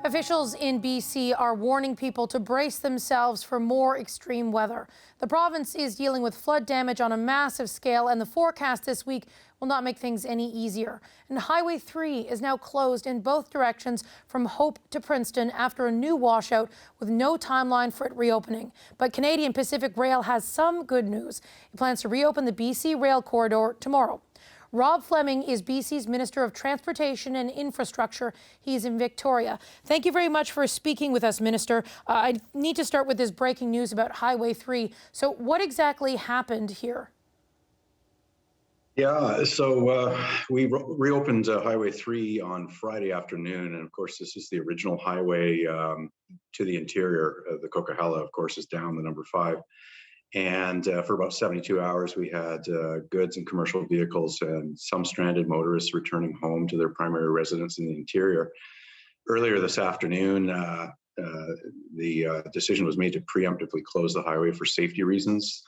Officials in BC are warning people to brace themselves for more extreme weather. The province is dealing with flood damage on a massive scale, and the forecast this week will not make things any easier. And Highway 3 is now closed in both directions from Hope to Princeton after a new washout with no timeline for it reopening. But Canadian Pacific Rail has some good news. It plans to reopen the BC Rail corridor tomorrow. Rob Fleming is BC's Minister of Transportation and Infrastructure. He's in Victoria. Thank you very much for speaking with us, Minister. I need to start with this breaking news about Highway 3. So what exactly happened here? Yeah, so we reopened Highway 3 on Friday afternoon, and of course this is the original highway to the interior. The Coquihalla, of course, is down, the number 5. And for about 72 hours, we had goods and commercial vehicles and some stranded motorists returning home to their primary residence in the interior. Earlier this afternoon, the decision was made to preemptively close the highway for safety reasons,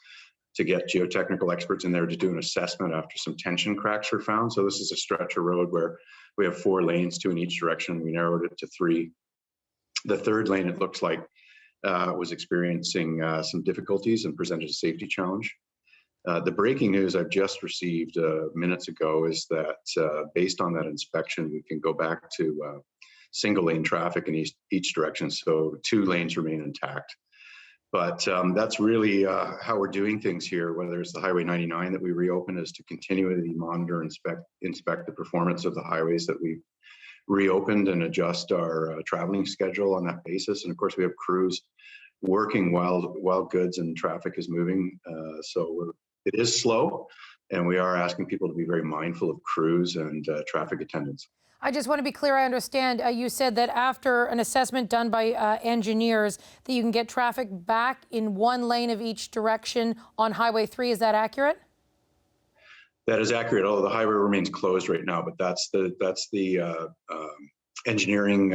to get geotechnical experts in there to do an assessment after some tension cracks were found. So this is a stretch of road where we have 4 lanes, 2 in each direction. We narrowed it to 3. The third lane, it looks like, was experiencing some difficulties and presented a safety challenge. The breaking news I've just received minutes ago is that based on that inspection, we can go back to single lane traffic in each direction. So 2 lanes remain intact. But that's really how we're doing things here, whether it's the Highway 99 that we reopen, is to continually monitor and inspect the performance of the highways that we've reopened and adjust our traveling schedule on that basis. And of course, we have crews working while goods and traffic is moving. So it is slow, and we are asking people to be very mindful of crews and traffic attendance. I just want to be clear, I understand you said that after an assessment done by engineers that you can get traffic back in 1 lane of each direction on Highway 3. Is that accurate? That is accurate, although the highway remains closed right now, but that's the engineering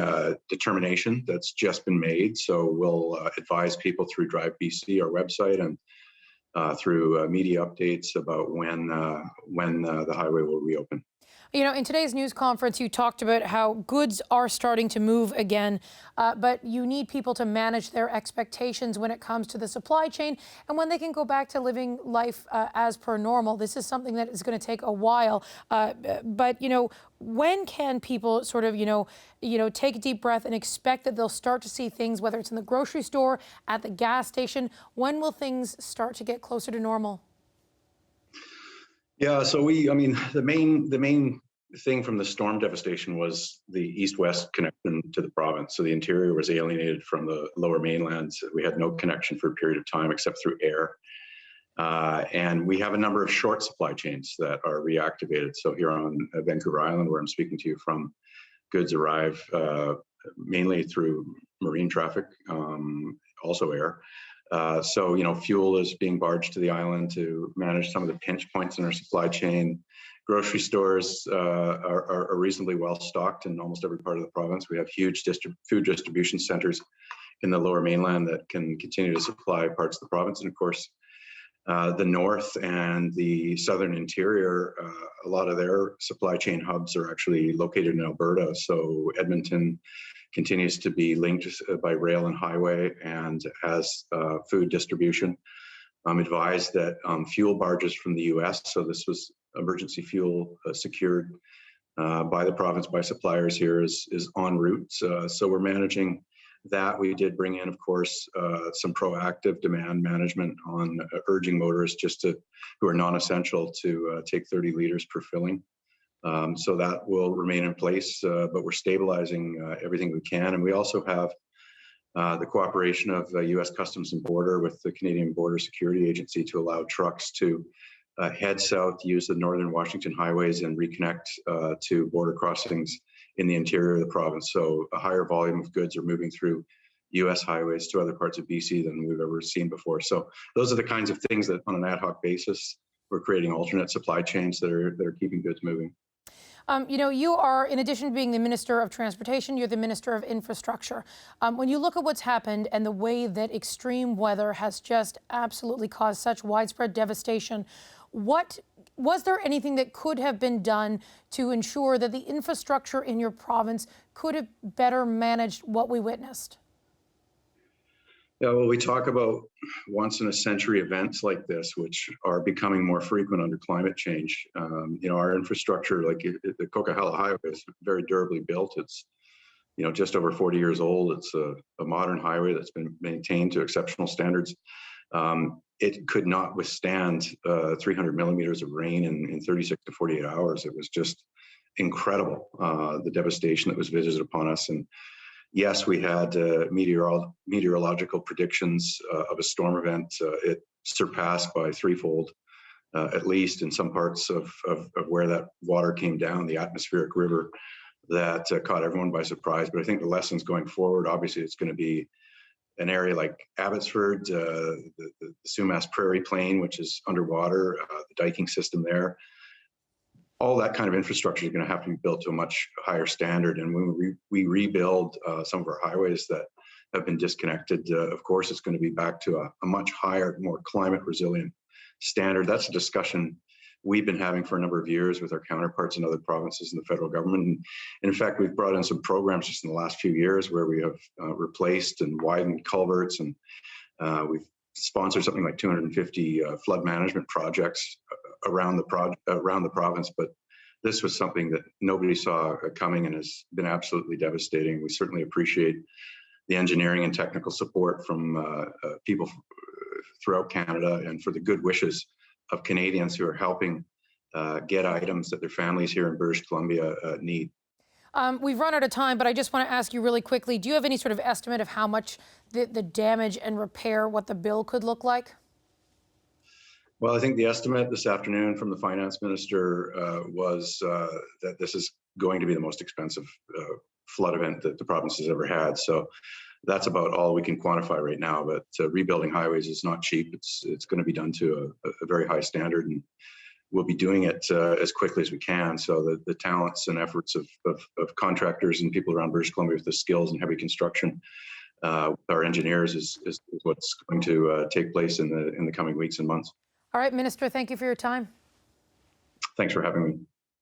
determination that's just been made. So we'll advise people through Drive BC, our website, and through media updates about when the highway will reopen. You know, in today's news conference, you talked about how goods are starting to move again, but you need people to manage their expectations when it comes to the supply chain and when they can go back to living life as per normal. This is something that is going to take a while. But, you know, when can people sort of, take a deep breath and expect that they'll start to see things, whether it's in the grocery store, at the gas station? When will things start to get closer to normal? Yeah, so the main thing from the storm devastation was the east-west connection to the province. So the interior was alienated from the lower mainland. So we had no connection for a period of time except through air. And we have a number of short supply chains that are reactivated. So here on Vancouver Island, where I'm speaking to you from, goods arrive mainly through marine traffic, also air. So, fuel is being barged to the island to manage some of the pinch points in our supply chain. Grocery stores are reasonably well stocked in almost every part of the province. We have huge food distribution centers in the lower mainland that can continue to supply parts of the province. And of course, the north and the southern interior, a lot of their supply chain hubs are actually located in Alberta. So Edmonton continues to be linked by rail and highway and has food distribution. I'm advised that fuel barges from the US, so this was emergency fuel secured by the province, by suppliers here, is en route. So we're managing that. We did bring in, of course, some proactive demand management on urging motorists who are non-essential to take 30 liters per filling. So that will remain in place, but we're stabilizing everything we can. And we also have the cooperation of the U.S. Customs and Border with the Canadian Border Security Agency to allow trucks to head south, use the northern Washington highways, and reconnect to border crossings in the interior of the province. So a higher volume of goods are moving through U.S. highways to other parts of BC than we've ever seen before. So those are the kinds of things that on an ad hoc basis, we're creating alternate supply chains that are keeping goods moving. You are, in addition to being the Minister of Transportation, you're the Minister of Infrastructure. When you look at what's happened and the way that extreme weather has just absolutely caused such widespread devastation, what Was there anything that could have been done to ensure that the infrastructure in your province could have better managed what we witnessed? Yeah, well, we talk about once in a century events like this, which are becoming more frequent under climate change. Our infrastructure, like the Coquihalla Highway, is very durably built. It's just over 40 years old. It's a modern highway that's been maintained to exceptional standards. It could not withstand 300 millimeters of rain in 36 to 48 hours. It was just incredible, the devastation that was visited upon us. And yes, we had meteorological predictions of a storm event. It surpassed by threefold, at least in some parts of where that water came down, the atmospheric river that caught everyone by surprise. But I think the lessons going forward, obviously, it's going to be an area like Abbotsford, the Sumas Prairie Plain, which is underwater, the diking system there. All that kind of infrastructure is going to have to be built to a much higher standard. And when we rebuild some of our highways that have been disconnected, of course, it's going to be back to a much higher, more climate resilient standard. That's a discussion we've been having for a number of years with our counterparts in other provinces and the federal government. And in fact, we've brought in some programs just in the last few years where we have replaced and widened culverts, and we've sponsored something like 250 flood management projects around the province. But this was something that nobody saw coming and has been absolutely devastating. We certainly appreciate the engineering and technical support from people throughout Canada, and for the good wishes of Canadians who are helping get items that their families here in British Columbia need. We've run out of time, but I just want to ask you really quickly, do you have any sort of estimate of how much the damage and repair, what the bill could look like? Well, I think the estimate this afternoon from the finance minister was that this is going to be the most expensive flood event that the province has ever had. So that's about all we can quantify right now. But rebuilding highways is not cheap. It's going to be done to a very high standard, and we'll be doing it as quickly as we can. So the talents and efforts of contractors and people around British Columbia with the skills in heavy construction, our engineers, is what's going to take place in the coming weeks and months. All right, Minister, thank you for your time. Thanks for having me.